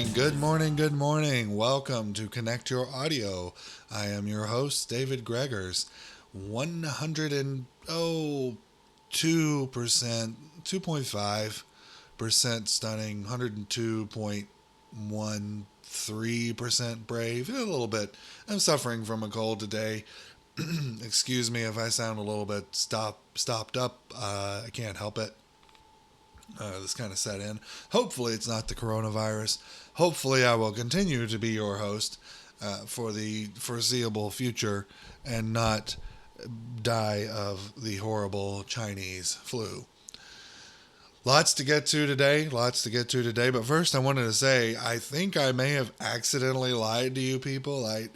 good morning. Welcome to Connect Your Audio. I am your host, David Gregors. 102%, 2.5% stunning, 102.13% brave. A little bit. I'm suffering from a cold today. Excuse me if I sound a little bit stopped up. I can't help it. This kind of set in. Hopefully, it's not the coronavirus. Hopefully, I will continue to be your host for the foreseeable future and not die of the horrible Chinese flu. Lots to get to today. But first, I wanted to say I think I may have accidentally lied to you people. I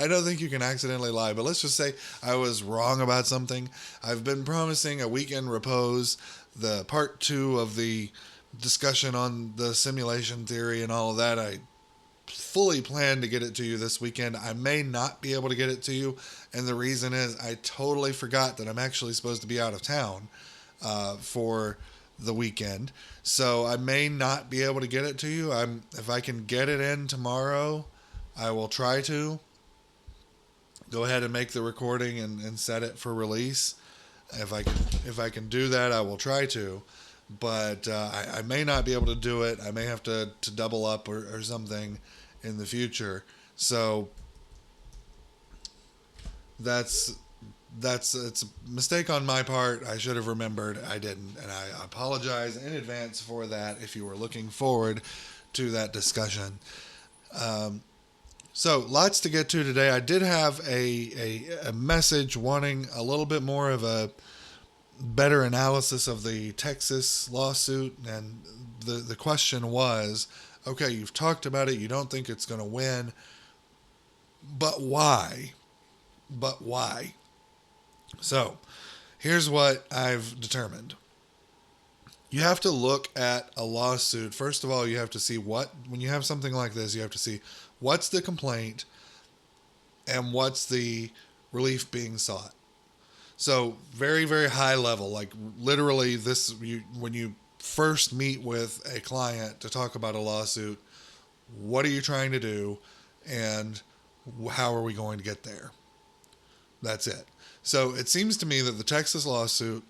don't think you can accidentally lie, but let's just say I was wrong about something. I've been promising a weekend repose, the part 2 of the discussion on the simulation theory and all of that. I fully plan to get it to you this weekend. I may not be able to get it to you, and the reason is I totally forgot that I'm actually supposed to be out of town for the weekend. So I may not be able to get it to you. If I can get it in tomorrow, I will try to go ahead and make the recording and set it for release. If I can do that, I will try to. But I may not be able to do it. I may have to double up or something in the future. So it's a mistake on my part. I should have remembered. I didn't, and I apologize in advance for that. If you were looking forward to that discussion. So lots to get to today. I did have a message wanting a little bit more of a better analysis of the Texas lawsuit. And the question was, okay, you've talked about it. You don't think it's going to win. But why? So here's what I've determined. You have to look at a lawsuit. First of all, you have to see when you have something like this, you have to see what's the complaint and what's the relief being sought. So very, very high level, like literally when you first meet with a client to talk about a lawsuit, what are you trying to do and how are we going to get there? That's it. So it seems to me that the Texas lawsuit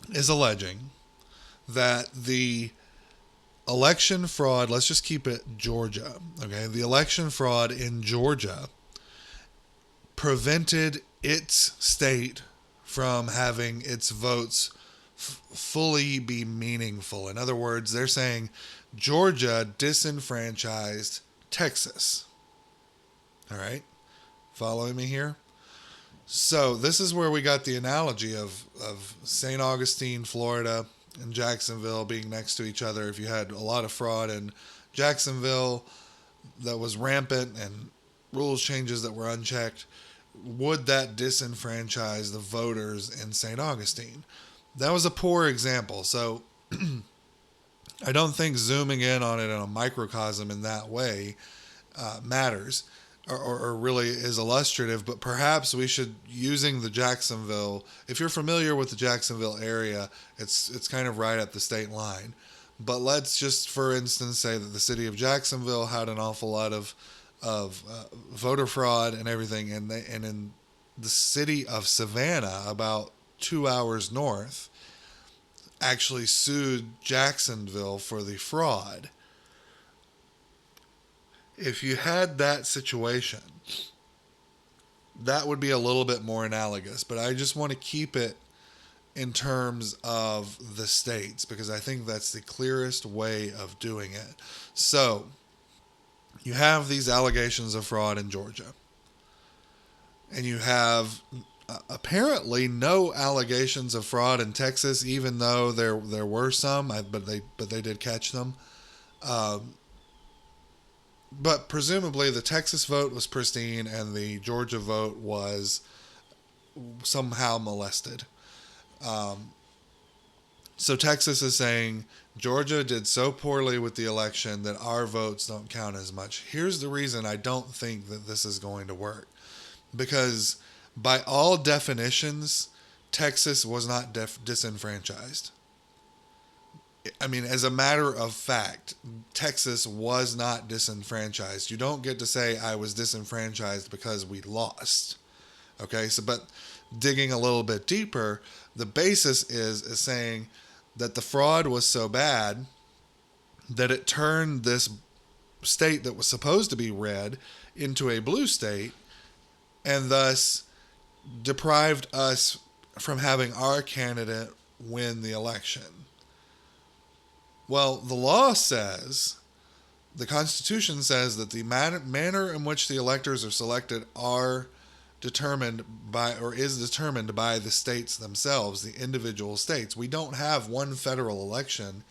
is alleging that the election fraud, let's just keep it Georgia, okay? The election fraud in Georgia prevented its state from having its votes fully be meaningful. In other words, they're saying Georgia disenfranchised Texas. All right? Following me here? So this is where we got the analogy of St. Augustine, Florida, and Jacksonville being next to each other. If you had a lot of fraud in Jacksonville that was rampant and rules changes that were unchecked, would that disenfranchise the voters in St. Augustine? That was a poor example. So I don't think zooming in on it in a microcosm in that way matters or really is illustrative, but perhaps we should, using the Jacksonville, if you're familiar with the Jacksonville area, it's kind of right at the state line. But let's just, for instance, say that the city of Jacksonville had an awful lot of voter fraud and everything, and in the city of Savannah, about 2 hours north, actually sued Jacksonville for the fraud. If you had that situation, that would be a little bit more analogous, but I just want to keep it in terms of the states because I think that's the clearest way of doing it. So, you have these allegations of fraud in Georgia, and you have apparently no allegations of fraud in Texas, even though there were some, but they did catch them. But presumably the Texas vote was pristine and the Georgia vote was somehow molested. So Texas is saying Georgia did so poorly with the election that our votes don't count as much. Here's the reason I don't think that this is going to work. Because by all definitions, Texas was not disenfranchised. I mean, as a matter of fact, Texas was not disenfranchised. You don't get to say I was disenfranchised because we lost. Okay, so but digging a little bit deeper, the basis is saying that the fraud was so bad that it turned this state that was supposed to be red into a blue state, and thus deprived us from having our candidate win the election. Well, the law says, the Constitution says that the manner in which the electors are selected are determined by, or is determined by, the states themselves, the individual states. We don't have one federal election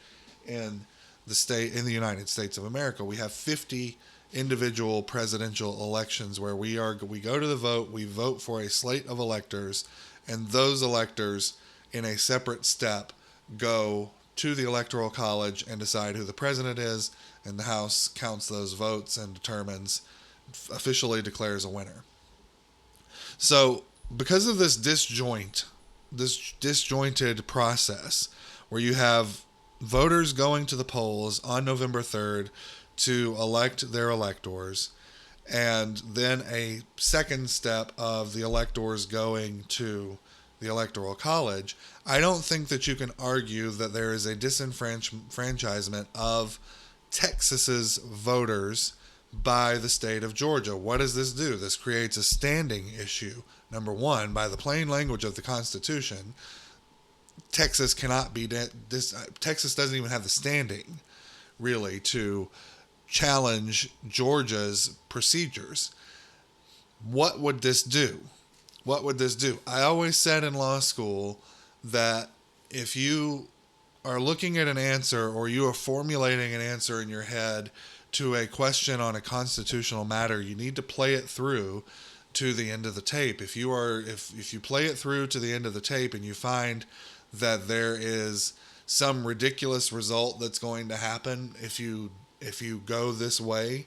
in the United States of America. We have 50 individual presidential elections where we go to the vote, we vote for a slate of electors, and those electors in a separate step go to the Electoral College and decide who the president is, and the House counts those votes and officially declares a winner. So, because of this disjointed process, where you have voters going to the polls on November 3rd to elect their electors, and then a second step of the electors going to the Electoral College, I don't think that you can argue that there is a disenfranchisement of Texas's voters by the state of Georgia. What does this do? This creates a standing issue. Number one, by the plain language of the Constitution, Texas cannot be Texas doesn't even have the standing, really, to challenge Georgia's procedures. What would this do? What would this do? I always said in law school that if you are looking at an answer, or you are formulating an answer in your head to a question on a constitutional matter, you need to play it through to the end of the tape. If you play it through to the end of the tape and you find that there is some ridiculous result that's going to happen if you go this way,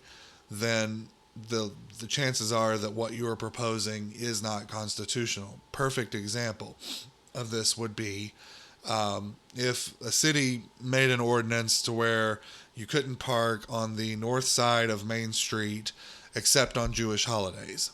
then the chances are that what you are proposing is not constitutional. Perfect example of this would be if a city made an ordinance to where you couldn't park on the north side of Main Street except on Jewish holidays.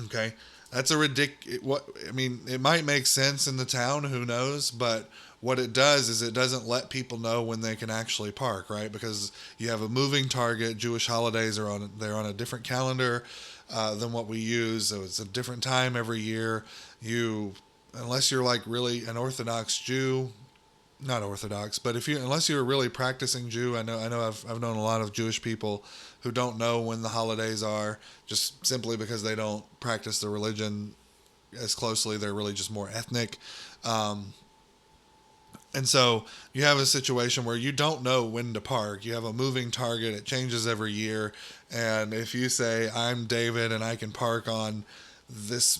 Okay, that's a ridiculous. It might make sense in the town, who knows, but what it does is it doesn't let people know when they can actually park, right? Because you have a moving target. Jewish holidays are on a different calendar than what we use, so it's a different time every year. Unless you're like really an Orthodox Jew, not Orthodox, but unless you're a really practicing Jew, I know I've known a lot of Jewish people who don't know when the holidays are, just simply because they don't practice the religion as closely. They're really just more ethnic. And so you have a situation where you don't know when to park. You have a moving target. It changes every year. And if you say, I'm David and I can park on this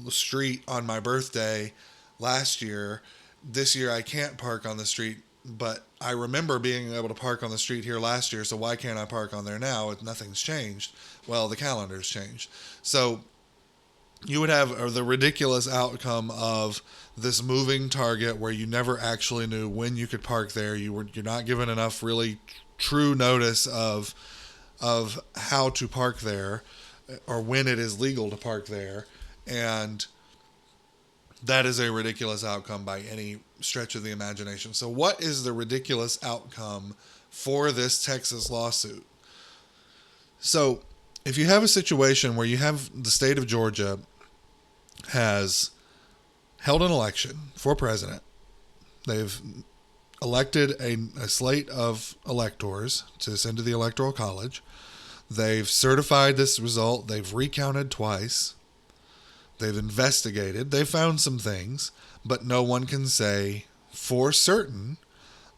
street on my birthday last year, this year I can't park on the street, but I remember being able to park on the street here last year, so why can't I park on there now if nothing's changed? Well, the calendar's changed. So you would have the ridiculous outcome of this moving target where you never actually knew when you could park there. You're not given enough really true notice of how to park there, or when it is legal to park there, and that is a ridiculous outcome by any stretch of the imagination. So what is the ridiculous outcome for this Texas lawsuit? So if you have a situation where you have the state of Georgia has held an election for president, they've elected a slate of electors to send to the Electoral College, they've certified this result, they've recounted twice, they've investigated, they've found some things, but no one can say for certain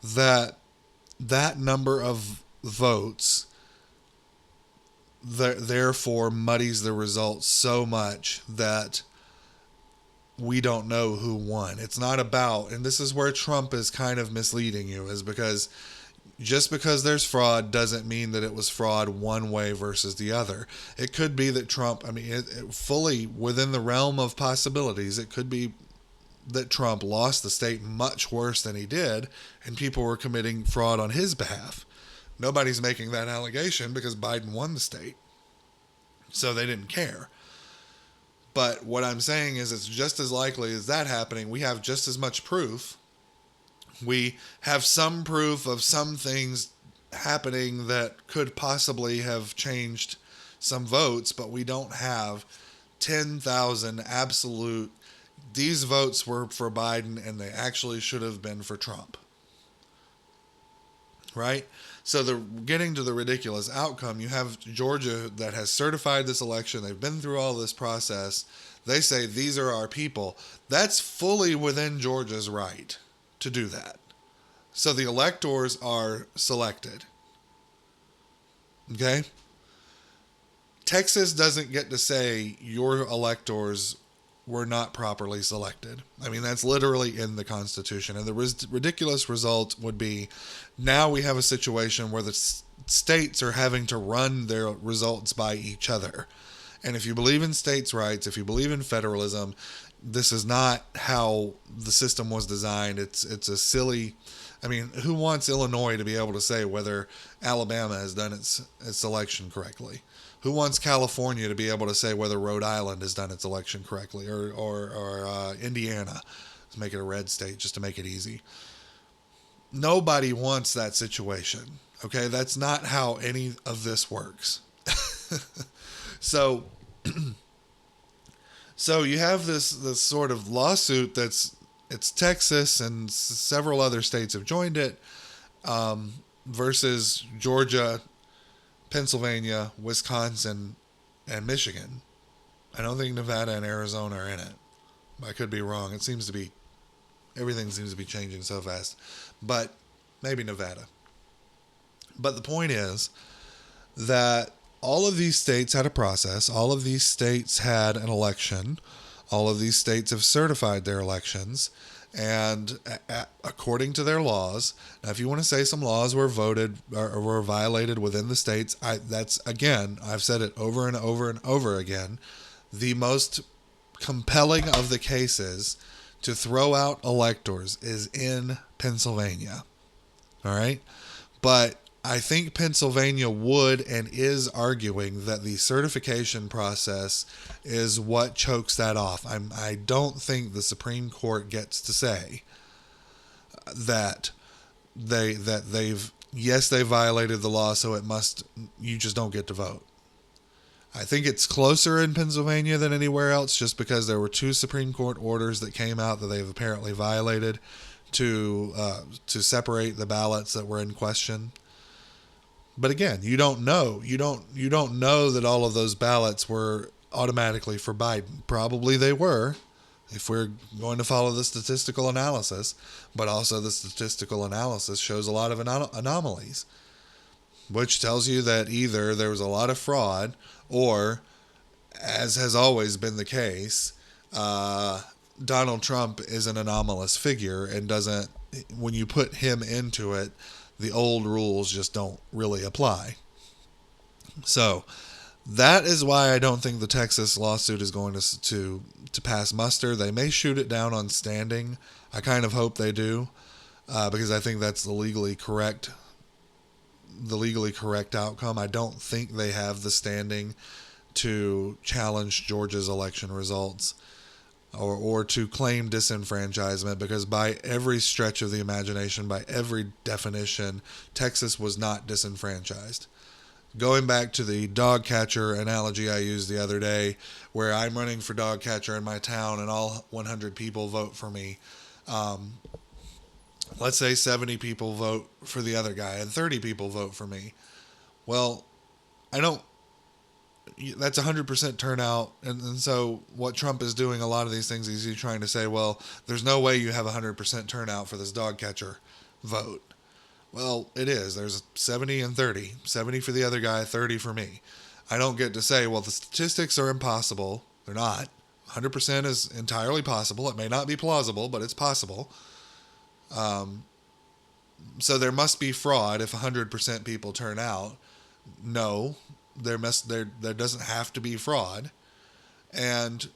that number of votes therefore muddies the results so much that we don't know who won. It's not about, and this is where Trump is kind of misleading you, is because just because there's fraud doesn't mean that it was fraud one way versus the other. It could be that Trump, fully within the realm of possibilities, it could be that Trump lost the state much worse than he did, and people were committing fraud on his behalf. Nobody's making that allegation because Biden won the state, so they didn't care. But what I'm saying is it's just as likely as that happening. We have just as much proof. We have some proof of some things happening that could possibly have changed some votes, but we don't have 10,000 absolute, these votes were for Biden and they actually should have been for Trump. Right? So getting to the ridiculous outcome, you have Georgia that has certified this election. They've been through all this process. They say these are our people. That's fully within Georgia's right to do that. So the electors are selected. Okay? Texas doesn't get to say your electors were not properly selected. I mean, that's literally in the Constitution. And the ridiculous result would be now we have a situation where the states are having to run their results by each other. And if you believe in states' rights, if you believe in federalism, this is not how the system was designed. It's a silly... I mean, who wants Illinois to be able to say whether Alabama has done its election correctly? Who wants California to be able to say whether Rhode Island has done its election correctly, or Indiana? Let's make it a red state just to make it easy. Nobody wants that situation. Okay, that's not how any of this works. So you have this sort of lawsuit it's Texas and several other states have joined it, versus Georgia, Pennsylvania, Wisconsin, and Michigan. I don't think Nevada and Arizona are in it. I could be wrong. Everything seems to be changing so fast. But maybe Nevada. But the point is that all of these states had a process. All of these states had an election. All of these states have certified their elections, and according to their laws. Now, if you want to say some laws were voted or were violated within the states, that's, again, I've said it over and over and over again, the most compelling of the cases to throw out electors is in Pennsylvania. All right? But I think Pennsylvania would and is arguing that the certification process is what chokes that off. I don't think the Supreme Court gets to say that they violated the law, so you just don't get to vote. I think it's closer in Pennsylvania than anywhere else, just because there were 2 Supreme Court orders that came out that they've apparently violated to separate the ballots that were in question. But again, you don't know. You don't know that all of those ballots were automatically for Biden. Probably they were, if we're going to follow the statistical analysis. But also the statistical analysis shows a lot of anomalies, which tells you that either there was a lot of fraud, or, as has always been the case, Donald Trump is an anomalous figure and doesn't, when you put him into it, the old rules just don't really apply. So that is why I don't think the Texas lawsuit is going to pass muster. They may shoot it down on standing. I kind of hope they do, because I think that's the legally correct outcome. I don't think they have the standing to challenge Georgia's election results, or to claim disenfranchisement, because by every stretch of the imagination, by every definition, Texas was not disenfranchised. Going back to the dog catcher analogy I used the other day, where I'm running for dog catcher in my town and all 100 people vote for me. Let's say 70 people vote for the other guy and 30 people vote for me. Well, that's 100% turnout. And so what Trump is doing, a lot of these things, is he's trying to say, well, there's no way you have 100% turnout for this dog catcher vote. Well, it is. There's 70 and 30. 70 for the other guy, 30 for me. I don't get to say, well, the statistics are impossible. They're not. 100% is entirely possible. It may not be plausible, but it's possible. So there must be fraud if 100% people turn out. No, there doesn't have to be fraud. And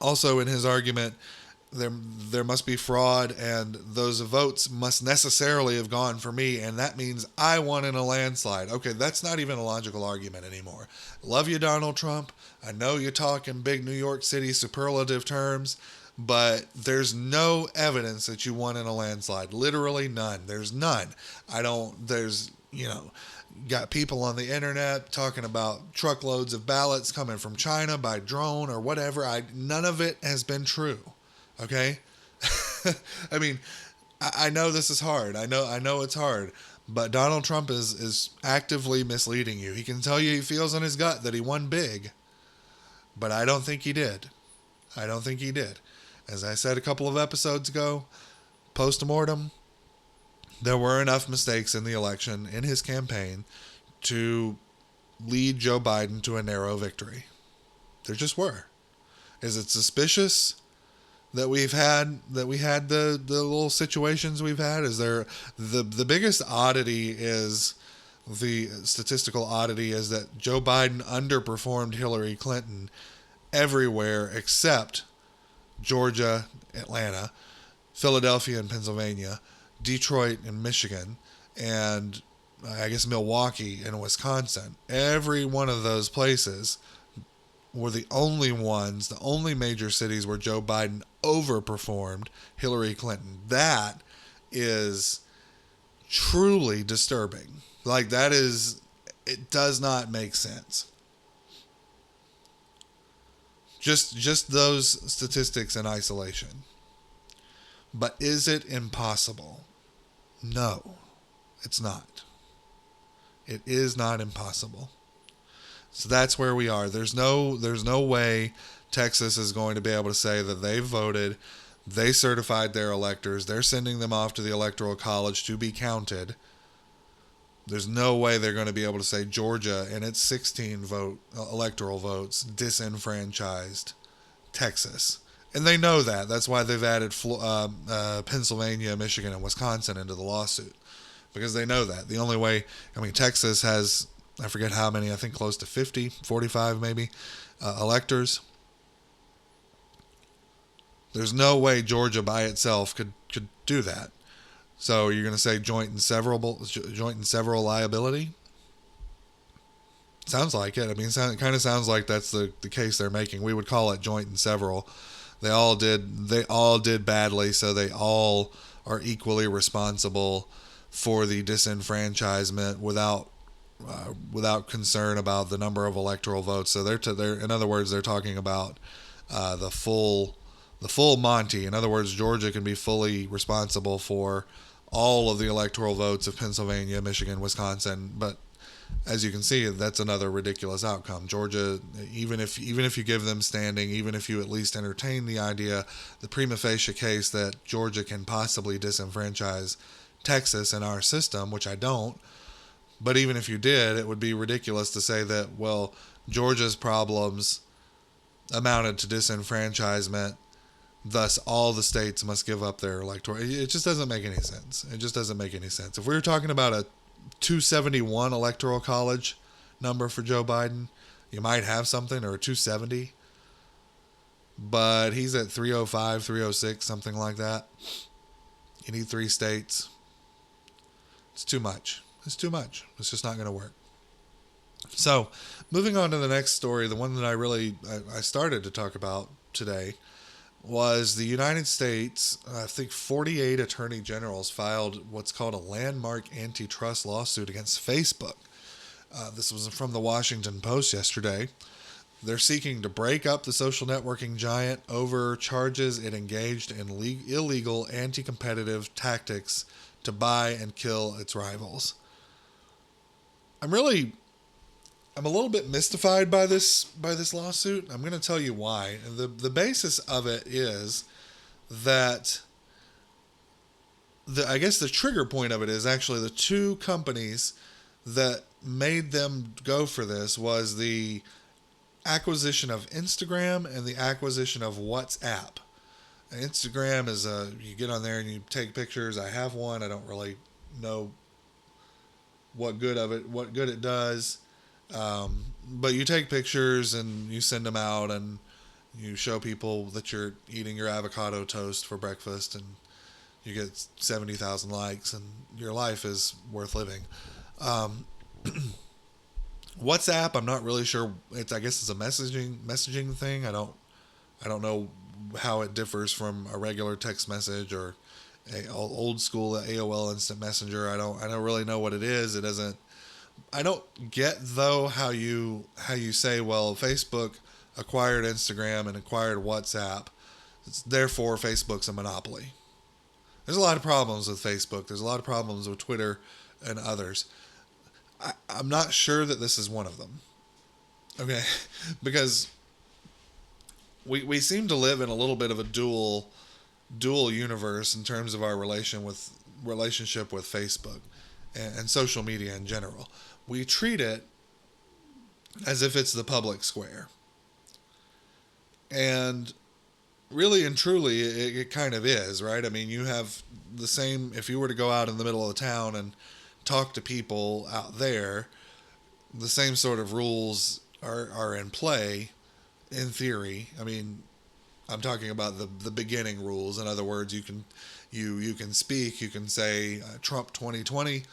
Also, in his argument, there must be fraud, and those votes must necessarily have gone for me, and that means I won in a landslide. Okay, that's not even a logical argument anymore. Love you, Donald Trump. I know you talk in big New York City superlative terms, but there's no evidence that you won in a landslide. Literally none. There's none. There's, got people on the internet talking about truckloads of ballots coming from China by drone or whatever. None of it has been true. Okay? I mean, I know this is hard. I know it's hard. But Donald Trump is actively misleading you. He can tell you he feels in his gut that he won big, but I don't think he did. I don't think he did. As I said a couple of episodes ago, post-mortem, there were enough mistakes in the election, in his campaign, to lead Joe Biden to a narrow victory. There just were. Is it suspicious that we had the little situations we've had? Is there the biggest oddity is the statistical oddity is that Joe Biden underperformed Hillary Clinton everywhere except Georgia, Atlanta, Philadelphia and Pennsylvania, Detroit and Michigan, and I guess Milwaukee and Wisconsin. Every one of those places were the only major cities where Joe Biden overperformed Hillary Clinton. That is truly disturbing. It does not make sense. Just those statistics in isolation. But is it impossible? No, it's not. It is not impossible. So that's where we are. There's no way Texas is going to be able to say that they voted, they certified their electors, they're sending them off to the Electoral College to be counted. There's no way they're going to be able to say Georgia and its 16 electoral votes disenfranchised Texas. And they know that. That's why they've added Pennsylvania, Michigan, and Wisconsin into the lawsuit. Because they know that. The only way, Texas has, I forget how many, I think close to 50, 45 maybe, electors. There's no way Georgia by itself could do that. So you're going to say joint and several liability? Sounds like it. It kind of sounds like that's the case they're making. We would call it joint and several. They all did badly, so they all are equally responsible for the disenfranchisement without concern about the number of electoral votes. So they're in other words, they're talking about the full Monty. In other words, Georgia can be fully responsible for all of the electoral votes of Pennsylvania, Michigan, Wisconsin, but as you can see, that's another ridiculous outcome. Georgia, even if you give them standing, even if you at least entertain the idea, the prima facie case that Georgia can possibly disenfranchise Texas in our system, which I don't, but even if you did, it would be ridiculous to say that, well, Georgia's problems amounted to disenfranchisement, thus all the states must give up their electoral. It just doesn't make any sense. It just doesn't make any sense. If we were talking about a 271 electoral college number for Joe Biden, you might have something, or a 270, but he's at 305, 306, something like that. You need 3 states. It's too much. It's just not going to work. So, moving on to the next story, the one that I started to talk about today was the United States. I think 48 attorney generals filed what's called a landmark antitrust lawsuit against Facebook. This was from the Washington Post yesterday. They're seeking to break up the social networking giant over charges it engaged in illegal anti-competitive tactics to buy and kill its rivals. I'm a little bit mystified by this lawsuit. I'm going to tell you why. The basis of it is that I guess the trigger point of it is actually the two companies that made them go for this was the acquisition of Instagram and the acquisition of WhatsApp. Instagram is you get on there and you take pictures. I have one. I don't really know what good it does. But you take pictures and you send them out, and You show people that you're eating your avocado toast for breakfast, and you get 70,000 likes, and your life is worth living. Um, WhatsApp, I'm not really sure. I guess it's a messaging thing. I don't know how it differs from a regular text message or a old school AOL Instant Messenger. I don't really know what it is. It doesn't. I don't get though how you say, well, Facebook acquired Instagram and acquired WhatsApp, therefore Facebook's a monopoly. There's a lot of problems with Facebook. There's a lot of problems with Twitter and others. I'm not sure that this is one of them. Okay, because we seem to live in a little bit of a dual universe in terms of our relationship with Facebook and social media in general. We treat it as if it's the public square, and really and truly, it kind of is, right? I mean, you have the same. If you were to go out in the middle of the town and talk to people out there, the same sort of rules are in play in theory. I mean, I'm talking about the beginning rules. In other words, you can speak, you can say Trump 2020,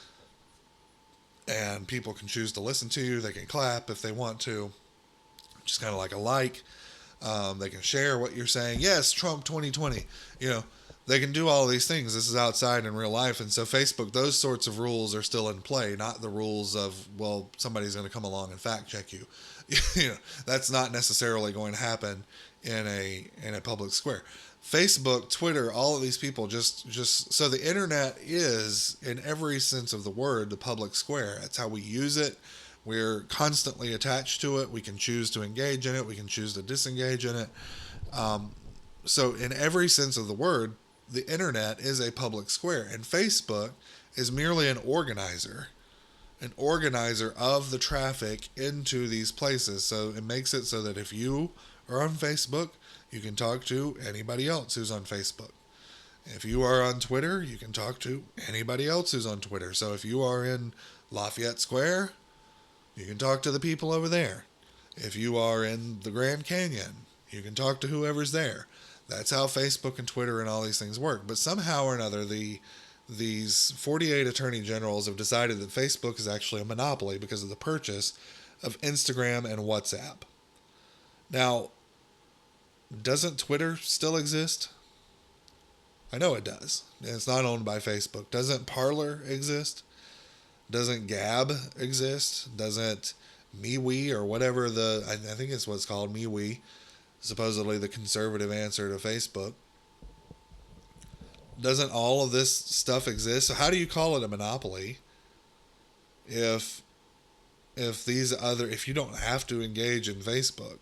and people can choose to listen to you. They can clap if they want to, just kind of like a like. They can share what you're saying. Yes, Trump 2020. You know, they can do all these things. This is outside in real life. And so Facebook, those sorts of rules are still in play, not the rules of, well, somebody's going to come along and fact check you. You know, that's not necessarily going to happen in a public square. Facebook, Twitter, all of these people just so the internet is, in every sense of the word, the public square. That's how we use it. We're constantly attached to it. We can choose to engage in it. We can choose to disengage in it. So in every sense of the word, the internet is a public square, and Facebook is merely an organizer of the traffic into these places. So it makes it so that if you are on Facebook, you can talk to anybody else who's on Facebook. If you are on Twitter, you can talk to anybody else who's on Twitter. So if you are in Lafayette Square, you can talk to the people over there. If you are in the Grand Canyon, you can talk to whoever's there. That's how Facebook and Twitter and all these things work. But somehow or another, these 48 attorney generals have decided that Facebook is actually a monopoly because of the purchase of Instagram and WhatsApp. Now, doesn't Twitter still exist? I know it does. It's not owned by Facebook. Doesn't Parler exist? Doesn't Gab exist? Doesn't MeWe or whatever I think it's what's called, MeWe, supposedly the conservative answer to Facebook. Doesn't all of this stuff exist? So how do you call it a monopoly if you don't have to engage in Facebook?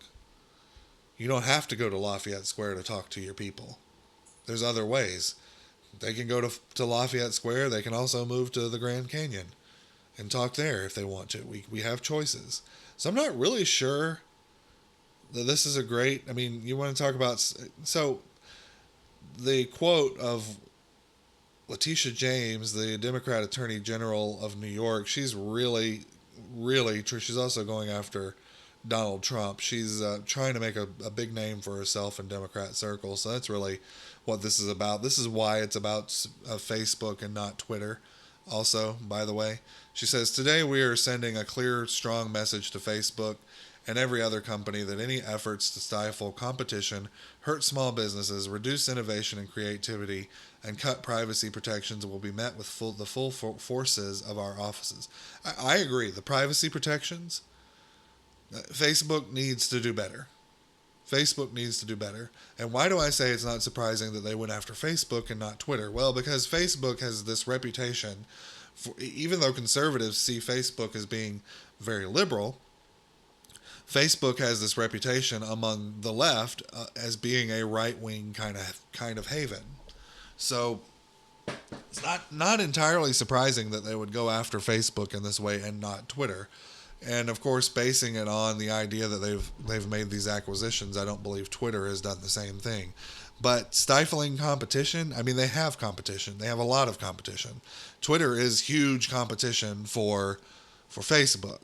You don't have to go to Lafayette Square to talk to your people. There's other ways. They can go to Lafayette Square. They can also move to the Grand Canyon and talk there if they want to. We have choices. So I'm not really sure that this is a great... I mean, you want to talk about... So the quote of Letitia James, the Democrat Attorney General of New York, she's really, really true. She's also going after Donald Trump. She's trying to make a big name for herself in Democrat circles. So that's really what this is about. This is why it's about Facebook and not Twitter. Also, by the way, she says, today we are sending a clear, strong message to Facebook and every other company that any efforts to stifle competition, hurt small businesses, reduce innovation and creativity, and cut privacy protections will be met with the full forces of our offices. I agree. The privacy protections, Facebook needs to do better. Facebook needs to do better. And why do I say it's not surprising that they went after Facebook and not Twitter? Well, because Facebook has this reputation, even though conservatives see Facebook as being very liberal, Facebook has this reputation among the left as being a right-wing kind of haven. So it's not entirely surprising that they would go after Facebook in this way and not Twitter. And of course, basing it on the idea that they've made these acquisitions, I don't believe Twitter has done the same thing. But stifling competition, I mean, they have competition. They have a lot of competition. Twitter is huge competition for Facebook.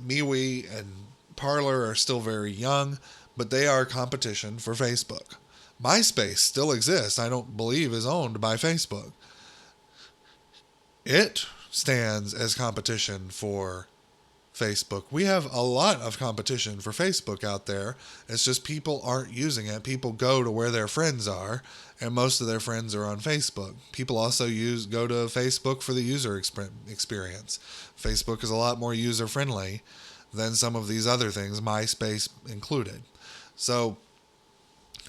MeWe and Parler are still very young, but they are competition for Facebook. MySpace still exists. I don't believe is owned by Facebook. It stands as competition for Facebook. We have a lot of competition for Facebook out there. It's just people aren't using it. People go to where their friends are, and most of their friends are on Facebook. People also go to Facebook for the user experience. Facebook is a lot more user friendly than some of these other things, MySpace included. So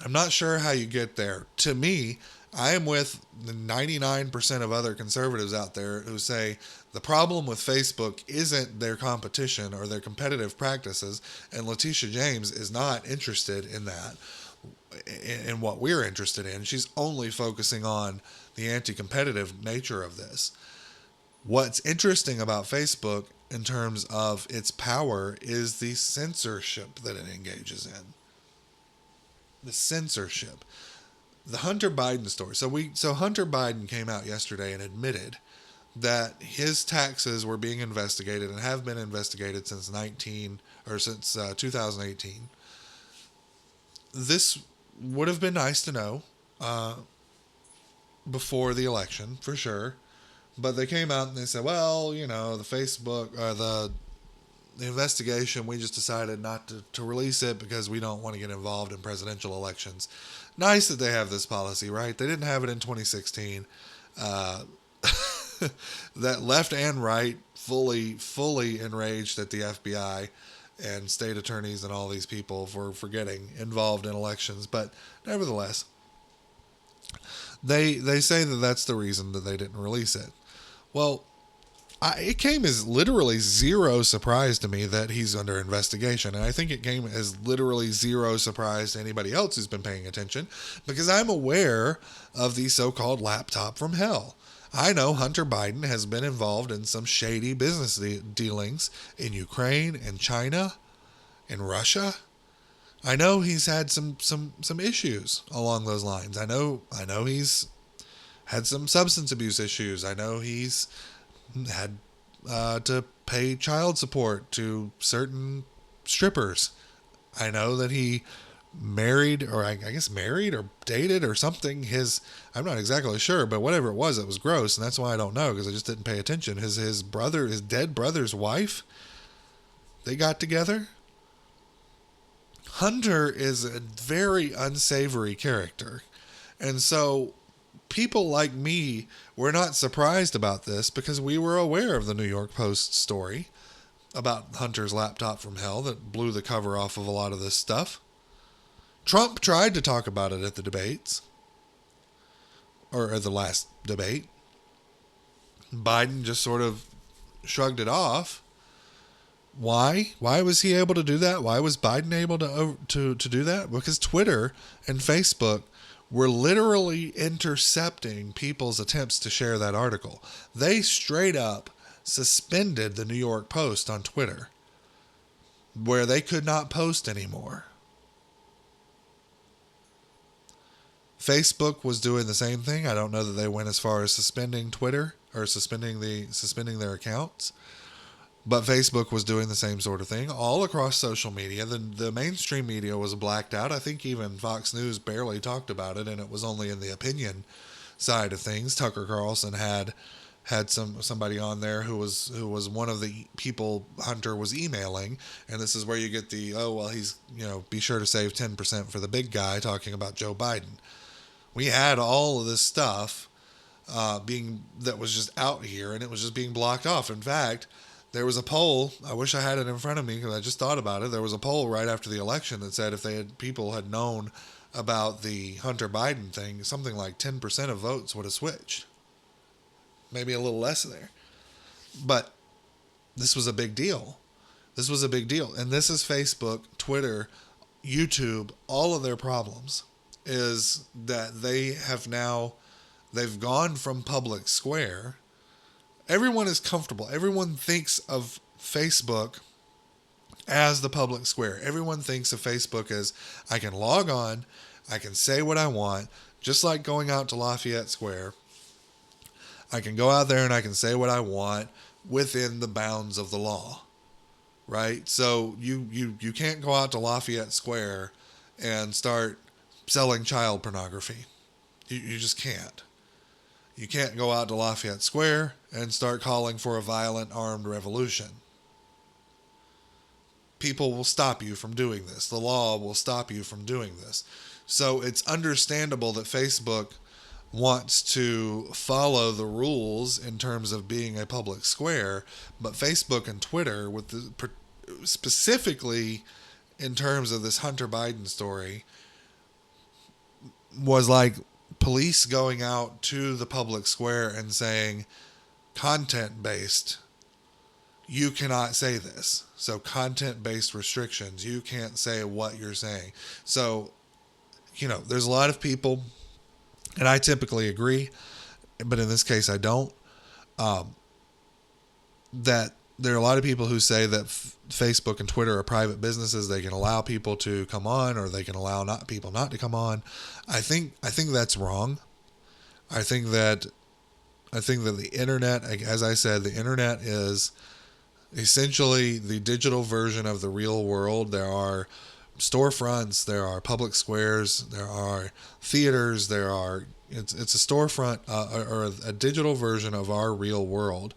I'm not sure how you get there. To me, I am with the 99% of other conservatives out there who say the problem with Facebook isn't their competition or their competitive practices, and Letitia James is not interested in that, in what we're interested in. She's only focusing on the anti-competitive nature of this. What's interesting about Facebook in terms of its power is the censorship that it engages in. The censorship. The Hunter Biden story. So Hunter Biden came out yesterday and admitted that his taxes were being investigated and have been investigated since 2018. This would have been nice to know before the election, for sure. But they came out and they said, well, the Facebook, the investigation, we just decided not to release it because we don't want to get involved in presidential elections. Nice that they have this policy, right? They didn't have it in 2016. That left and right fully enraged at the FBI and state attorneys and all these people for getting involved in elections. But nevertheless, they say that that's the reason that they didn't release it. Well, it came as literally zero surprise to me that he's under investigation. And I think it came as literally zero surprise to anybody else who's been paying attention, because I'm aware of the so-called laptop from hell. I know Hunter Biden has been involved in some shady business dealings in Ukraine and China and Russia. I know he's had some issues along those lines. I know he's had some substance abuse issues. I know he's had to pay child support to certain strippers. I know that he married, or I guess married or dated or something. I'm not exactly sure, but whatever it was gross, and that's why I don't know, because I just didn't pay attention. His dead brother's wife, they got together. Hunter is a very unsavory character, and so people like me were not surprised about this because we were aware of the New York Post story about Hunter's laptop from hell that blew the cover off of a lot of this stuff. Trump tried to talk about it at the debates, or at the last debate. Biden just sort of shrugged it off. Why? Why was he able to do that? Why was Biden able to do that? Because Twitter and Facebook were literally intercepting people's attempts to share that article. They straight up suspended the New York Post on Twitter, where they could not post anymore. Facebook was doing the same thing. I don't know that they went as far as suspending Twitter or suspending their accounts, but Facebook was doing the same sort of thing all across social media. The mainstream media was blacked out. I think even Fox News barely talked about it, and it was only in the opinion side of things. Tucker Carlson had somebody on there who was one of the people Hunter was emailing, and this is where you get the, he's, be sure to save 10% for the big guy, talking about Joe Biden. We had all of this stuff that was just out here, and it was just being blocked off. In fact, there was a poll, I wish I had it in front of me because I just thought about it. There was a poll right after the election that said if people had known about the Hunter Biden thing, something like 10% of votes would have switched. Maybe a little less there. But this was a big deal. This was a big deal. And this is Facebook, Twitter, YouTube, all of their problems is that they've gone from public square. Everyone is comfortable. Everyone thinks of Facebook as the public square. Everyone thinks of Facebook as, I can log on, I can say what I want, just like going out to Lafayette Square. I can go out there and I can say what I want within the bounds of the law. right? So you can't go out to Lafayette Square and start selling child pornography. You just can't. You can't go out to Lafayette Square and start calling for a violent armed revolution. People will stop you from doing this. The law will stop you from doing this. So it's understandable that Facebook wants to follow the rules in terms of being a public square, but Facebook and Twitter, with the specifically in terms of this Hunter Biden story, was like police going out to the public square and saying, content based, you cannot say this. So content based restrictions, you can't say what you're saying. So, there's a lot of people, and I typically agree, but in this case I don't, that there are a lot of people who say that Facebook and Twitter are private businesses. They can allow people to come on, or they can allow people not to come on. I think that's wrong. I think that the internet, as I said, the internet is essentially the digital version of the real world. There are storefronts, there are public squares, there are theaters, it's a storefront or a digital version of our real world.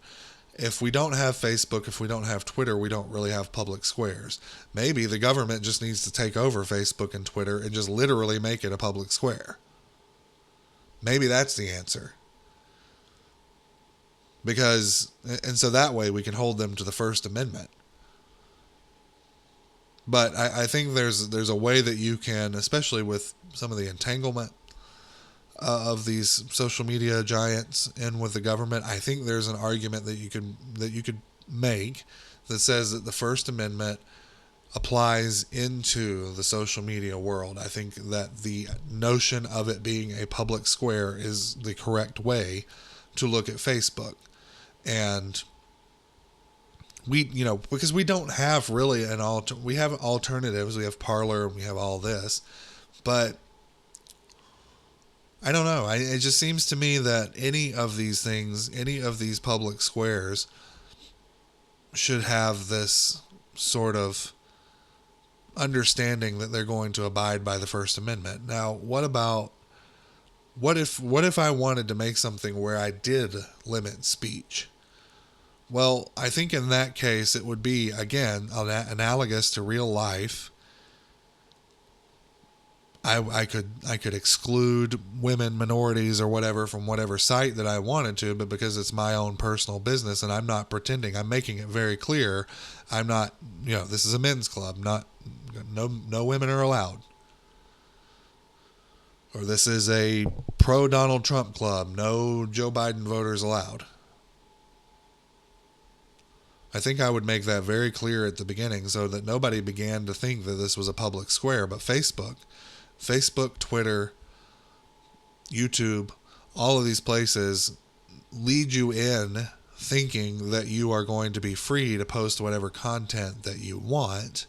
If we don't have Facebook, if we don't have Twitter, we don't really have public squares. Maybe the government just needs to take over Facebook and Twitter and just literally make it a public square. Maybe that's the answer. And so that way we can hold them to the First Amendment. But I think there's a way that you can, especially with some of the entanglement of these social media giants in with the government, I think there's an argument that you could make that says that the First Amendment applies into the social media world. I think that the notion of it being a public square is the correct way to look at Facebook. And we, because we don't have really we have alternatives. We have Parler, we have all this, but I don't know. It just seems to me that any of these things, any of these public squares, should have this sort of understanding that they're going to abide by the First Amendment. Now, what if I wanted to make something where I did limit speech? Well, I think in that case it would be, again, analogous to real life. I could exclude women, minorities, or whatever from whatever site that I wanted to, but because it's my own personal business and I'm not pretending, I'm making it very clear, I'm not, this is a men's club, no women are allowed. Or this is a pro Donald Trump club, no Joe Biden voters allowed. I think I would make that very clear at the beginning so that nobody began to think that this was a public square. But Facebook, Twitter, YouTube, all of these places lead you in thinking that you are going to be free to post whatever content that you want.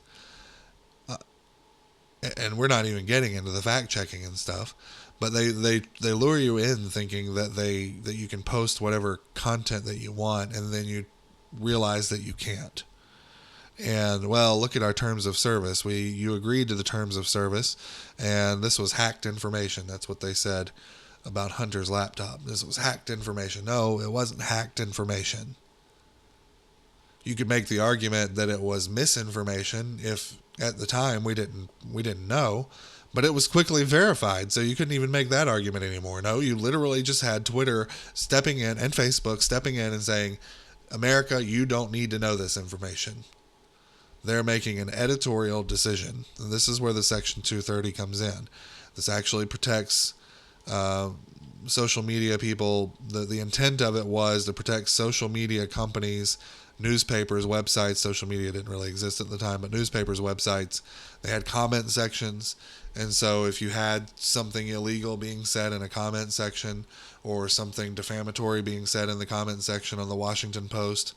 And we're not even getting into the fact checking and stuff. But they lure you in thinking that you can post whatever content that you want, and then you realize that you can't. And, well, look at our terms of service. You agreed to the terms of service, and this was hacked information. That's what they said about Hunter's laptop. This was hacked information. No, it wasn't hacked information. You could make the argument that it was misinformation if at the time we didn't know, but it was quickly verified, so you couldn't even make that argument anymore. No, you literally just had Twitter stepping in and Facebook stepping in and saying, America, you don't need to know this information. They're making an editorial decision. And this is where the Section 230 comes in. This actually protects social media people. The intent of it was to protect social media companies, newspapers, websites. Social media didn't really exist at the time, but newspapers, websites, they had comment sections. And so if you had something illegal being said in a comment section or something defamatory being said in the comment section on the Washington Post,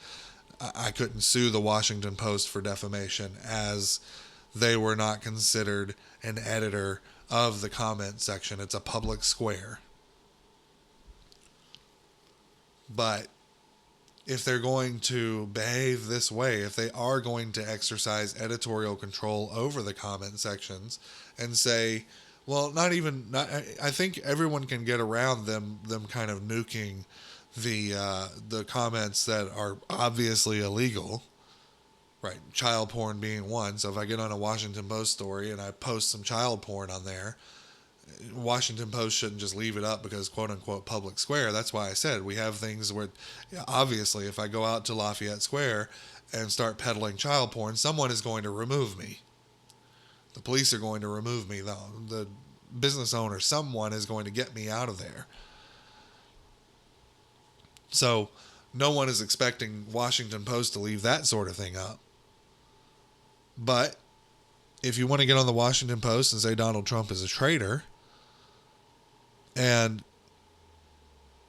I couldn't sue the Washington Post for defamation, as they were not considered an editor of the comment section. It's a public square. But if they're going to behave this way, if they are going to exercise editorial control over the comment sections and say, well, I think everyone can get around them kind of nuking the comments that are obviously illegal, right? Child porn being one. So if I get on a Washington Post story and I post some child porn on there, Washington Post shouldn't just leave it up because quote unquote public square. That's why I said we have things where obviously if I go out to Lafayette Square and start peddling child porn, someone is going to remove me. The police are going to remove me. The business owner, someone is going to get me out of there. So no one is expecting Washington Post to leave that sort of thing up. But if you want to get on the Washington Post and say Donald Trump is a traitor, and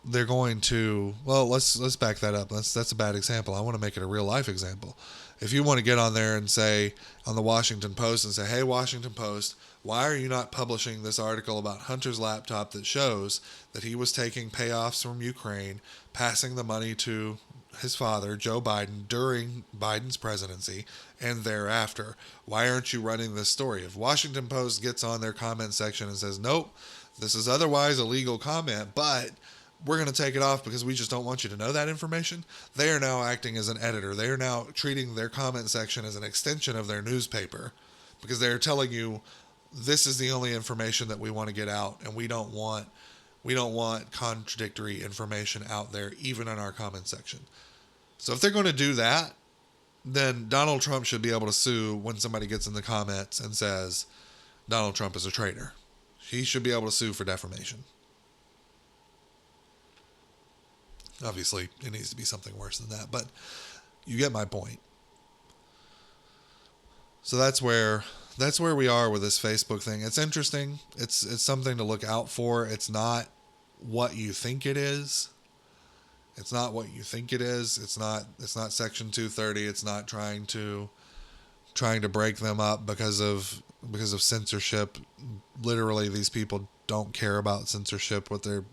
they're going to, well, let's back that up. That's a bad example. I want to make it a real life example. If you want to get on there and say on the Washington Post and say, hey, Washington Post, why are you not publishing this article about Hunter's laptop that shows that he was taking payoffs from Ukraine, passing the money to his father, Joe Biden, during Biden's presidency and thereafter? Why aren't you running this story? If Washington Post gets on their comment section and says, nope, this is otherwise a legal comment, but we're going to take it off because we just don't want you to know that information, they are now acting as an editor. They are now treating their comment section as an extension of their newspaper because they're telling you this is the only information that we want to get out, and we don't want contradictory information out there, even in our comment section. So if they're going to do that, then Donald Trump should be able to sue when somebody gets in the comments and says Donald Trump is a traitor. He should be able to sue for defamation. Obviously, it needs to be something worse than that, but you get my point. So that's where we are with this Facebook thing. It's interesting. It's something to look out for. It's not what you think it is. It's not what you think it is. It's not Section 230. It's not trying to break them up because of censorship. Literally, these people don't care about censorship. What they're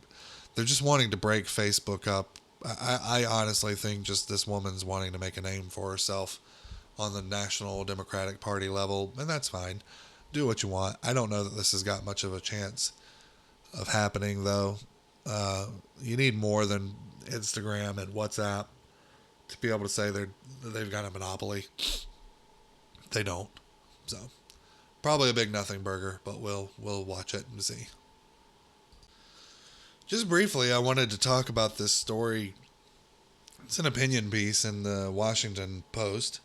just wanting to break Facebook up. I honestly think just this woman's wanting to make a name for herself on the National Democratic Party level, and that's fine. Do what you want. I don't know that this has got much of a chance of happening, though. You need more than Instagram and WhatsApp to be able to say they've got a monopoly. They don't. So probably a big nothing burger, but we'll watch it and see. Just briefly, I wanted to talk about this story. It's an opinion piece in the Washington Post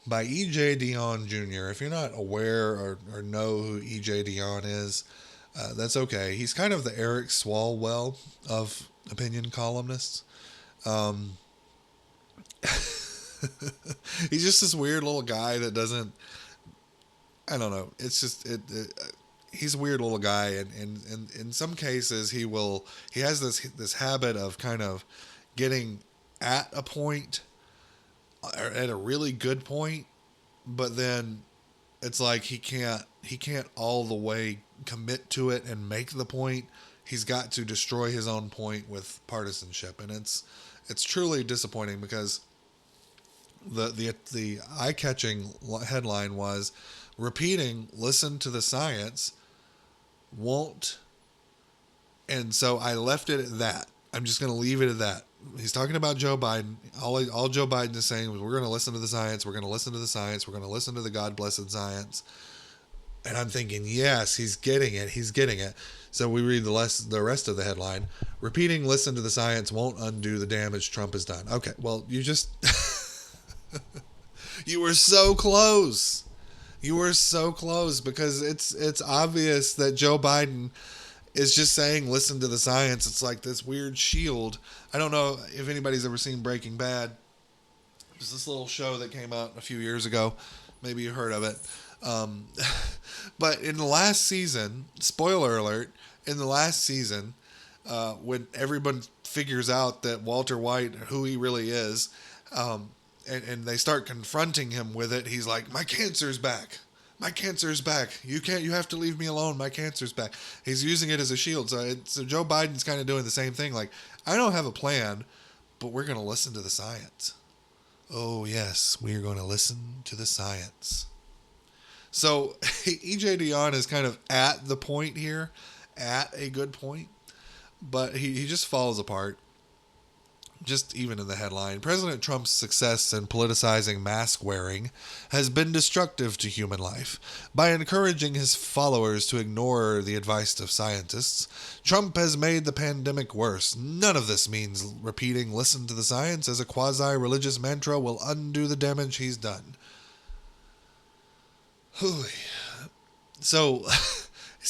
by E.J. Dionne Jr. If you're not aware or know who E.J. Dionne is, that's okay. He's kind of the Eric Swalwell of opinion columnists. He's just this weird little guy that doesn't, I don't know. It's just, he's a weird little guy, and in some cases he has this habit of kind of getting at a point, or at a really good point, but then it's like he can't all the way commit to it and make the point. He's got to destroy his own point with partisanship, and it's truly disappointing because the eye-catching headline was repeating "listen to the science" won't, and so I left it at that. I'm just going to leave it at that. He's talking about Joe Biden. All Joe Biden is saying is we're going to listen to the science. We're going to listen to the science. We're going to listen to the God-blessed science. And I'm thinking, yes, he's getting it. He's getting it. So we read the rest of the headline. Repeating "listen to the science" won't undo the damage Trump has done. Okay, well, you just... you were so close. You were so close because it's obvious that Joe Biden is just saying listen to the science. It's like this weird shield. I don't know if anybody's ever seen Breaking Bad. There's this little show that came out a few years ago. Maybe you heard of it. But in the last season, spoiler alert, in the last season, when everyone figures out that Walter White, who he really is, and they start confronting him with it, he's like, my cancer's back. My cancer's back. You have to leave me alone. My cancer's back. He's using it as a shield. So Joe Biden's kind of doing the same thing. Like, I don't have a plan, but we're going to listen to the science. Oh, yes, we are going to listen to the science. So EJ Dionne is kind of at the point here, at a good point, but he just falls apart. Just even in the headline, President Trump's success in politicizing mask wearing has been destructive to human life. By encouraging his followers to ignore the advice of scientists, Trump has made the pandemic worse. None of this means repeating "listen to the science" as a quasi-religious mantra will undo the damage he's done. So,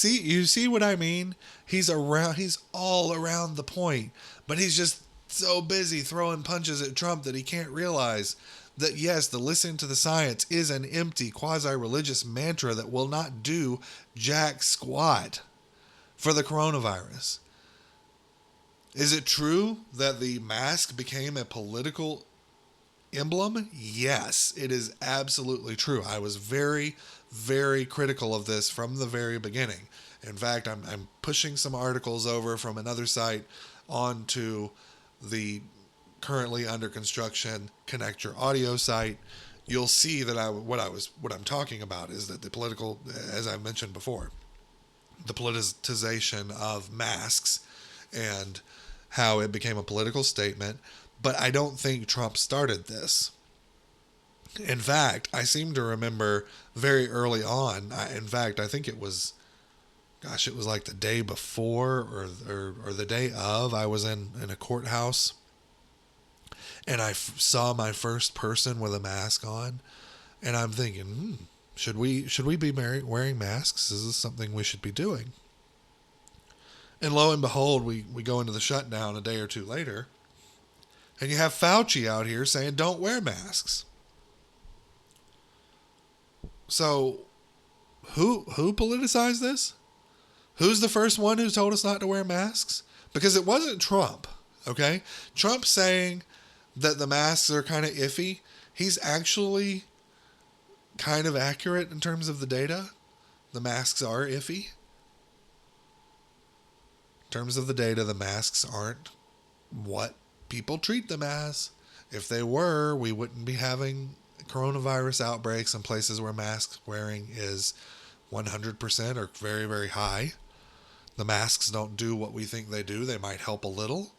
you see what I mean? He's all around the point, but he's just so busy throwing punches at Trump that he can't realize that, yes, the listen to the science is an empty quasi-religious mantra that will not do jack squat for the coronavirus. Is it true that the mask became a political emblem? Yes, it is absolutely true. I was very, very critical of this from the very beginning. In fact, I'm pushing some articles over from another site onto the currently under construction Connect Your Audio site. You'll see that what I'm talking about is that the political, as I mentioned before, the politicization of masks and how it became a political statement. But I don't think Trump started this. In fact, I seem to remember very early on, I think it was like the day before or the day of, I was in a courthouse and I saw my first person with a mask on, and I'm thinking, should we be wearing masks? Is this something we should be doing? And lo and behold, we go into the shutdown a day or two later, and you have Fauci out here saying don't wear masks. So who politicized this? Who's the first one who told us not to wear masks? Because it wasn't Trump, okay? Trump saying that the masks are kind of iffy. He's actually kind of accurate in terms of the data. The masks are iffy. In terms of the data, the masks aren't what people treat them as. If they were, we wouldn't be having coronavirus outbreaks in places where mask wearing is 100% or very, very high. The masks don't do what we think they do. They might help a little.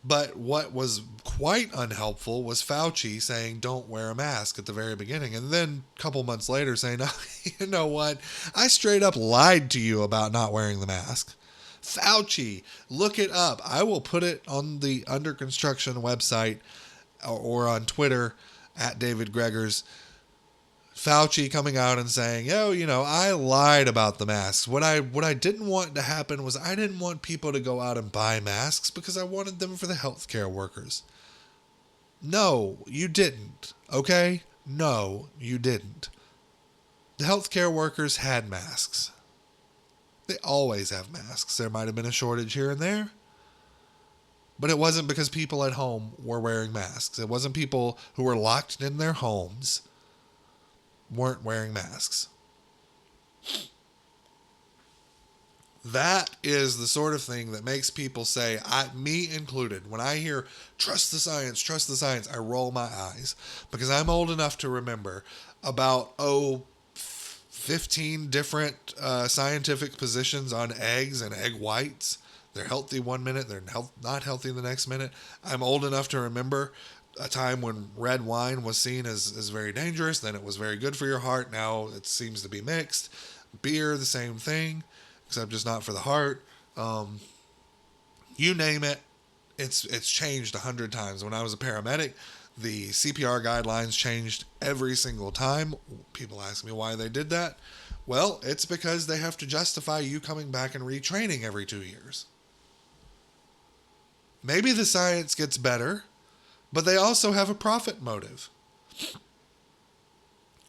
But what was quite unhelpful was Fauci saying don't wear a mask at the very beginning. And then a couple months later saying, oh, you know what? I straight up lied to you about not wearing the mask. Fauci, look it up. I will put it on the Under Construction website or on Twitter at David Gregors. Fauci coming out and saying, I lied about the masks. What I didn't want to happen was I didn't want people to go out and buy masks because I wanted them for the healthcare workers. No, you didn't. Okay? No, you didn't. The healthcare workers had masks. They always have masks. There might have been a shortage here and there, but it wasn't because people at home were wearing masks. It wasn't people who were locked in their homes weren't wearing masks. That is the sort of thing that makes people say, me included, when I hear trust the science, I roll my eyes because I'm old enough to remember about 15 different scientific positions on eggs and egg whites. They're healthy one minute, they're not healthy the next minute. I'm old enough to remember a time when red wine was seen as very dangerous, then it was very good for your heart. Now it seems to be mixed. Beer, the same thing, except just not for the heart. You name it, it's changed 100 times. When I was a paramedic, the CPR guidelines changed every single time. People ask me why they did that. Well, it's because they have to justify you coming back and retraining every 2 years. Maybe the science gets better, but they also have a profit motive.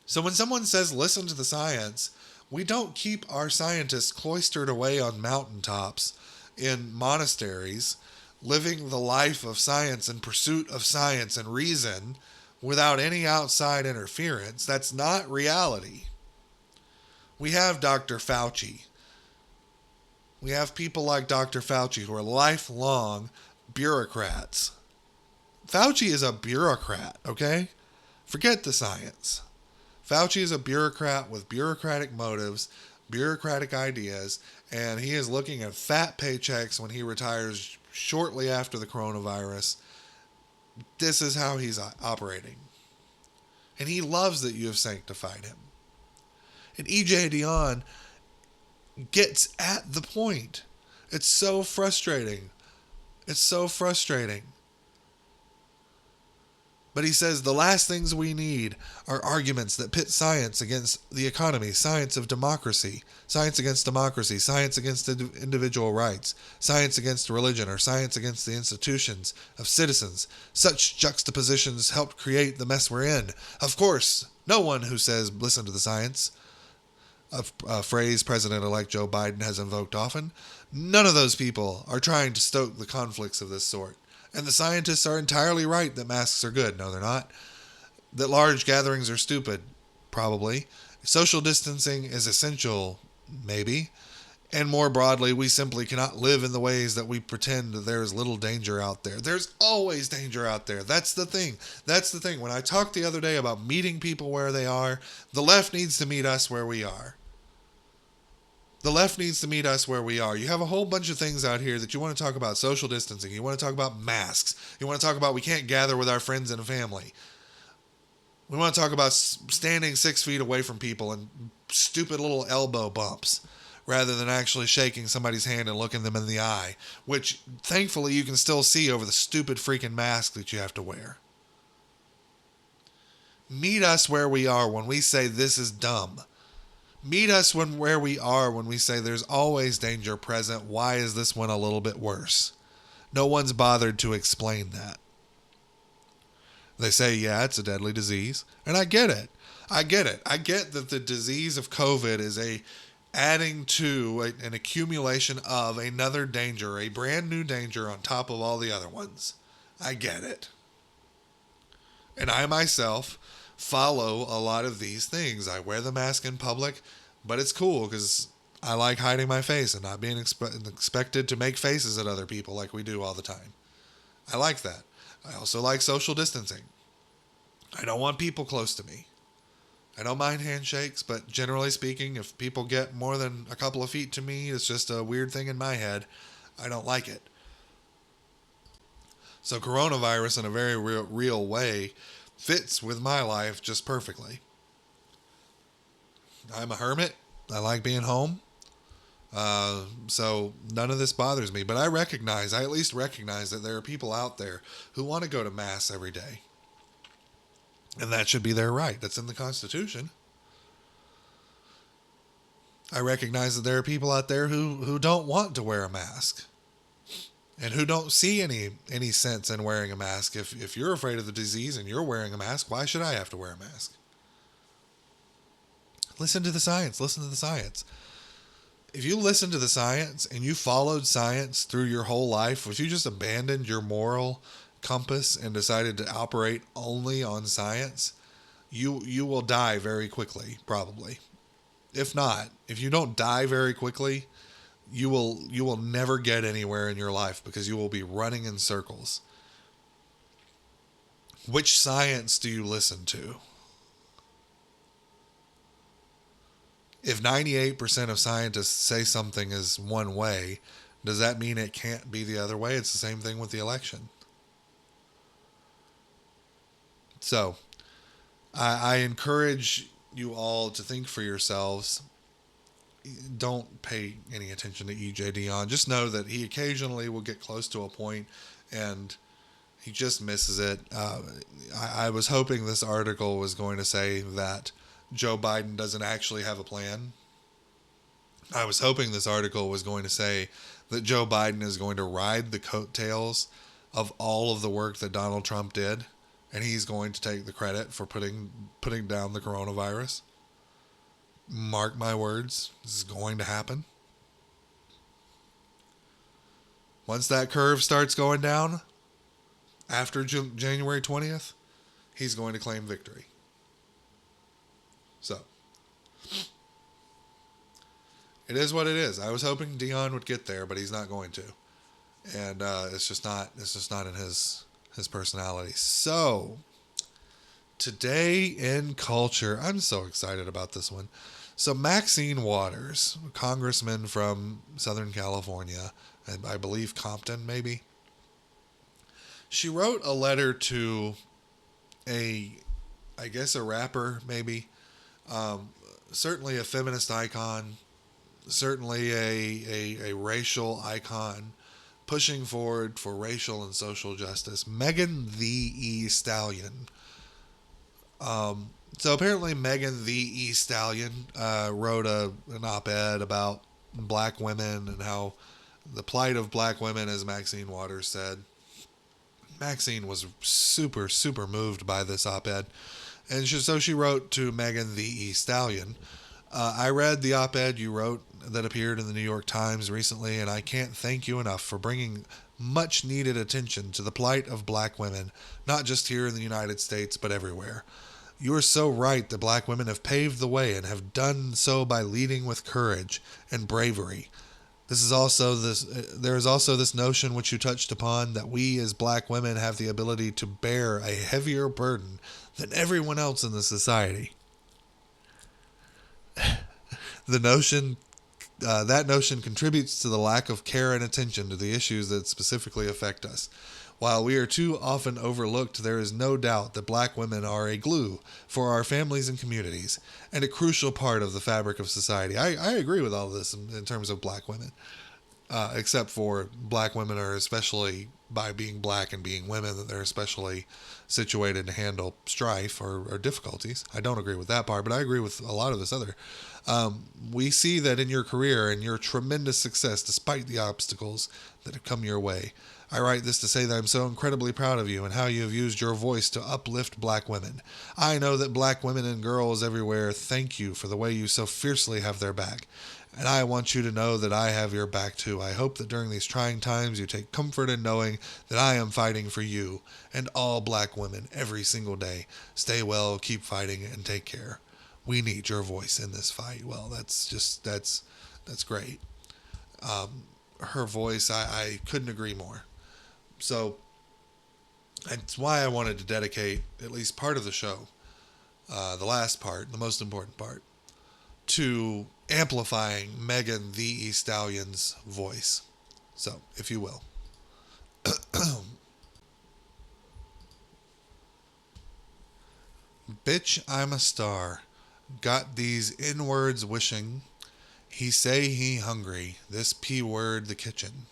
So when someone says, listen to the science, we don't keep our scientists cloistered away on mountaintops in monasteries, living the life of science and pursuit of science and reason without any outside interference. That's not reality. We have Dr. Fauci. We have people like Dr. Fauci who are lifelong bureaucrats. Fauci is a bureaucrat, okay? Forget the science. Fauci is a bureaucrat with bureaucratic motives, bureaucratic ideas, and he is looking at fat paychecks when he retires shortly after the coronavirus. This is how he's operating. And he loves that you have sanctified him. And EJ Dionne gets at the point. It's so frustrating. It's so frustrating. But he says the last things we need are arguments that pit science against the economy, science of democracy, science against democracy, science against individual rights, science against religion, or science against the institutions of citizens. Such juxtapositions helped create the mess we're in. Of course, no one who says listen to the science, a phrase President-elect Joe Biden has invoked often, none of those people are trying to stoke the conflicts of this sort. And the scientists are entirely right that masks are good. No, they're not. That large gatherings are stupid. Probably. Social distancing is essential. Maybe. And more broadly, we simply cannot live in the ways that we pretend that there is little danger out there. There's always danger out there. That's the thing. That's the thing. When I talked the other day about meeting people where they are, the left needs to meet us where we are. The left needs to meet us where we are. You have a whole bunch of things out here that you want to talk about: social distancing. You want to talk about masks. You want to talk about we can't gather with our friends and family. We want to talk about standing 6 feet away from people and stupid little elbow bumps rather than actually shaking somebody's hand and looking them in the eye, which thankfully you can still see over the stupid freaking mask that you have to wear. Meet us where we are when we say this is dumb. Meet us where we are when we say there's always danger present. Why is this one a little bit worse? No one's bothered to explain that. They say, yeah, it's a deadly disease. And I get it. I get that the disease of COVID is adding to an accumulation of another danger, a brand new danger on top of all the other ones. I get it. And I myself follow a lot of these things. I wear the mask in public, but it's cool because I like hiding my face and not being expected to make faces at other people like we do all the time. I like that. I also like social distancing. I don't want people close to me. I don't mind handshakes, but generally speaking, if people get more than a couple of feet to me, it's just a weird thing in my head. I don't like it. So coronavirus, in a very real way, fits with my life just perfectly. I'm a hermit. I like being home. So none of this bothers me. But I at least recognize that there are people out there who want to go to Mass every day. And that should be their right. That's in the Constitution. I recognize that there are people out there who don't want to wear a mask. And who don't see any sense in wearing a mask. If you're afraid of the disease and you're wearing a mask, why should I have to wear a mask? Listen to the science. Listen to the science. If you listen to the science and you followed science through your whole life, if you just abandoned your moral compass and decided to operate only on science, you will die very quickly, probably. If not, if you don't die very quickly, you will never get anywhere in your life because you will be running in circles. Which science do you listen to? If 98% of scientists say something is one way, does that mean it can't be the other way? It's the same thing with the election. So, I encourage you all to think for yourselves. Don't pay any attention to EJ Dionne. Just know that he occasionally will get close to a point and he just misses it. I was hoping this article was going to say that Joe Biden doesn't actually have a plan. I was hoping this article was going to say that Joe Biden is going to ride the coattails of all of the work that Donald Trump did, and he's going to take the credit for putting down the coronavirus. Mark my words, this is going to happen. Once that curve starts going down, after January 20th, he's going to claim victory. So, it is what it is. I was hoping Dionne would get there, but he's not going to. and it's just not in his personality. So today in culture, I'm so excited about this one. So Maxine Waters, congressman from Southern California, and I believe Compton, maybe. She wrote a letter to a, I guess, a rapper, maybe. Um, Certainly a feminist icon, certainly a racial icon, pushing forward for racial and social justice. Megan the Stallion. So apparently, Megan the Stallion wrote an op-ed about black women and how the plight of black women, as Maxine Waters said. Maxine was super, super moved by this op-ed, and so she wrote to Megan the Stallion. I read the op-ed you wrote that appeared in the New York Times recently, and I can't thank you enough for bringing much needed attention to the plight of black women, not just here in the United States, but everywhere. You are so right that black women have paved the way and have done so by leading with courage and bravery. There is also this notion which you touched upon that we as black women have the ability to bear a heavier burden than everyone else in the society. The notion That notion contributes to the lack of care and attention to the issues that specifically affect us. While we are too often overlooked, there is no doubt that black women are a glue for our families and communities, and a crucial part of the fabric of society. I agree with all this in terms of black women, except for black women are especially, by being black and being women, that they're especially situated to handle strife or difficulties. I don't agree with that part, but I agree with a lot of this other. We see that in your career and your tremendous success despite the obstacles that have come your way. I write this to say that I'm so incredibly proud of you and how you have used your voice to uplift black women. I know that black women and girls everywhere thank you for the way you so fiercely have their back. And I want you to know that I have your back too. I hope that during these trying times you take comfort in knowing that I am fighting for you and all black women every single day. Stay well, keep fighting, and take care. We need your voice in this fight. Well, that's great. Her voice, I couldn't agree more. So that's why I wanted to dedicate at least part of the show, the last part, the most important part, to amplifying Megan the Stallion's voice. So, if you will. Bitch, I'm a star. Got these inwards wishing. He say he hungry. This P word the kitchen.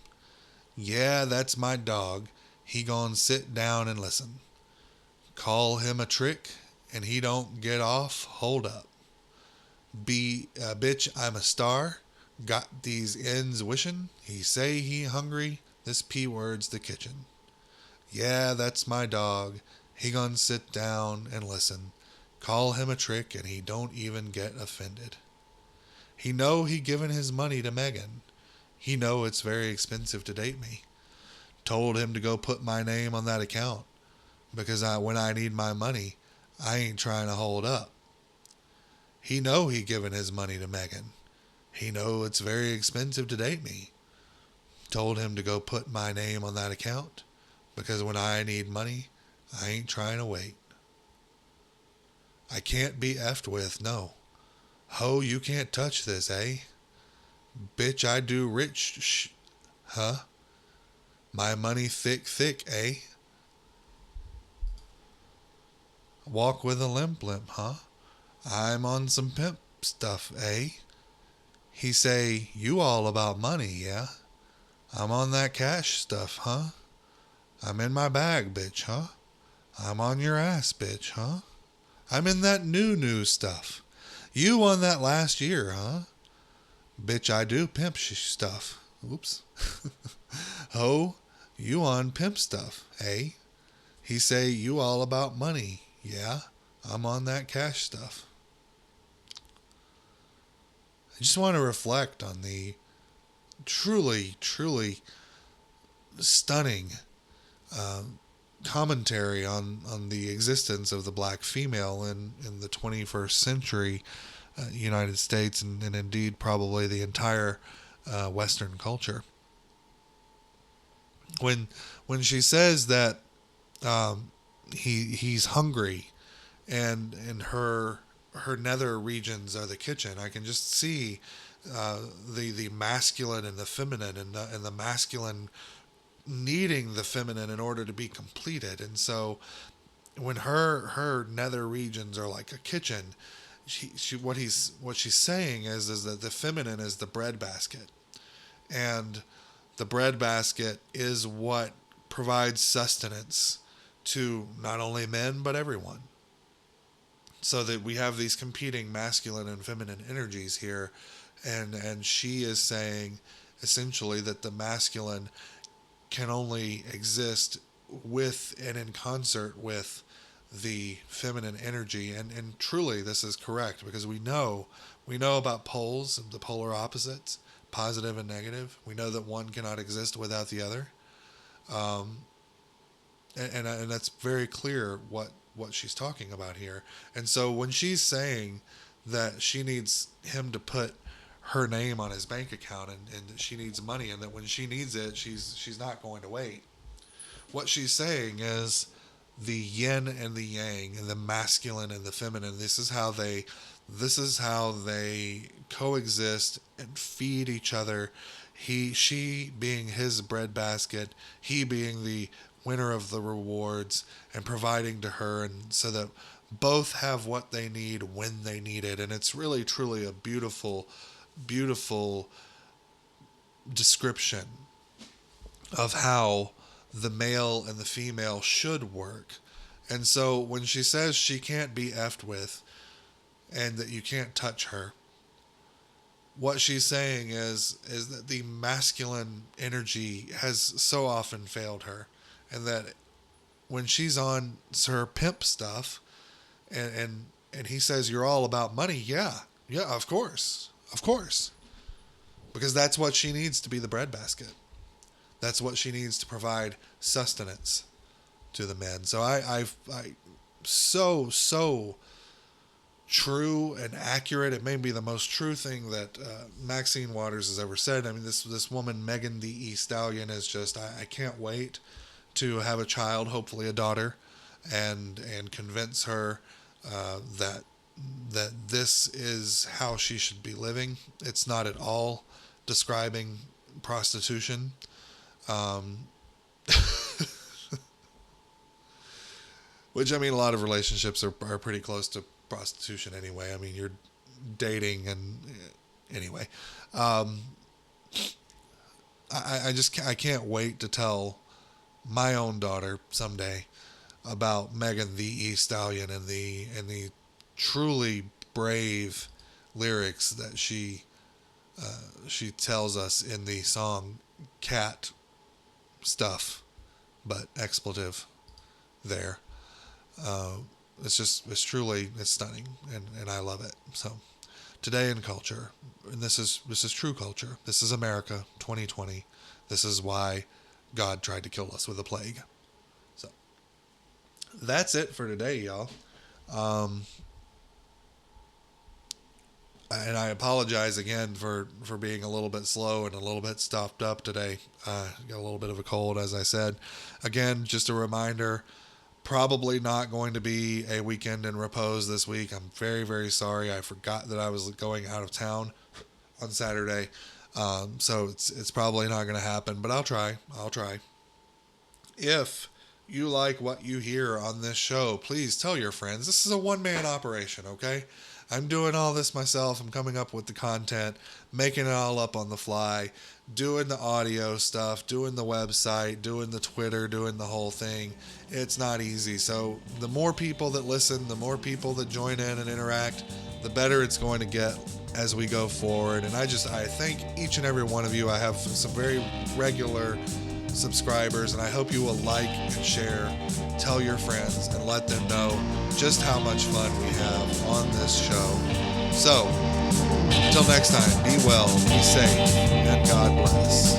Yeah, that's my dog. He gon' sit down and listen. Call him a trick, and he don't get off. Hold up. Bitch, I'm a star. Got these ends wishing. He say he hungry. This P word's the kitchen. Yeah, that's my dog. He gon' sit down and listen. Call him a trick, and he don't even get offended. He know he given his money to Megan. He know it's very expensive to date me. Told him to go put my name on that account because when I need my money, I ain't trying to hold up. He know he given his money to Megan. He know it's very expensive to date me. Told him to go put my name on that account because when I need money, I ain't trying to wait. I can't be effed with, no. Ho, you can't touch this, eh? Bitch, I do rich huh? My money thick, thick, eh? Walk with a limp, huh? I'm on some pimp stuff, eh? He say, you all about money, yeah? I'm on that cash stuff, huh? I'm in my bag, bitch, huh? I'm on your ass, bitch, huh? I'm in that new stuff. You on that last year, huh? Bitch, I do pimp stuff. Oops. Ho, you on pimp stuff, eh? He say, you all about money, yeah? I'm on that cash stuff. I just want to reflect on the truly, truly stunning commentary on the existence of the black female in the 21st century United States and indeed probably the entire Western culture. when she says that um, he's hungry, and her nether regions are the kitchen. I can just see the masculine and the feminine, and the masculine needing the feminine in order to be completed. And so when her nether regions are like a kitchen, what she's saying is that the feminine is the breadbasket, and the breadbasket is what provides sustenance to not only men but everyone. So that we have these competing masculine and feminine energies here, and she is saying essentially that the masculine can only exist with and in concert with the feminine energy. And truly this is correct, because we know about poles, the polar opposites, positive and negative. We know that one cannot exist without the other. um, and that's very clear what she's talking about here. And so when she's saying that she needs him to put her name on his bank account, and that she needs money, and that when she needs it, she's not going to wait. What she's saying is the yin and the yang, and the masculine and the feminine. This is how they coexist and feed each other. She being his breadbasket, he being the winner of the rewards and providing to her, and so that both have what they need when they need it. And it's really truly a beautiful, beautiful description of how the male and the female should work. And so when she says she can't be effed with, and that you can't touch her, what she's saying is that the masculine energy has so often failed her, and that when she's on her pimp stuff, and he says you're all about money, yeah, of course, because that's what she needs to be the breadbasket. That's what she needs to provide sustenance to the men. So I so true and accurate. It may be the most true thing that Maxine Waters has ever said. I mean, this woman, Megan Thee Stallion, is just, I can't wait to have a child, hopefully a daughter, and convince her that this is how she should be living. It's not at all describing prostitution. Which, I mean, a lot of relationships are pretty close to prostitution anyway. I mean, you're dating, and anyway, I can't wait to tell my own daughter someday about Megan Thee Stallion, and the truly brave lyrics that she tells us in the song Cat Stuff, but expletive there. It's truly stunning, and I love it. So today in culture, and this is true culture. This is America 2020. This is why God tried to kill us with a plague. So that's it for today, y'all. And I apologize again for being a little bit slow and a little bit stopped up today. Got a little bit of a cold, as I said. Again, just a reminder, probably not going to be a weekend in repose this week. I'm very, very sorry. I forgot that I was going out of town on Saturday. So it's probably not going to happen, but I'll try. If you like what you hear on this show, please tell your friends. This is a one-man operation, okay? I'm doing all this myself. I'm coming up with the content, making it all up on the fly, doing the audio stuff, doing the website, doing the Twitter, doing the whole thing. It's not easy. So the more people that listen, the more people that join in and interact, the better it's going to get as we go forward. And I thank each and every one of you. I have some very regular subscribers, and I hope you will like and share, tell your friends, and let them know just how much fun we have on this show. So until next time, be well, be safe, and God bless.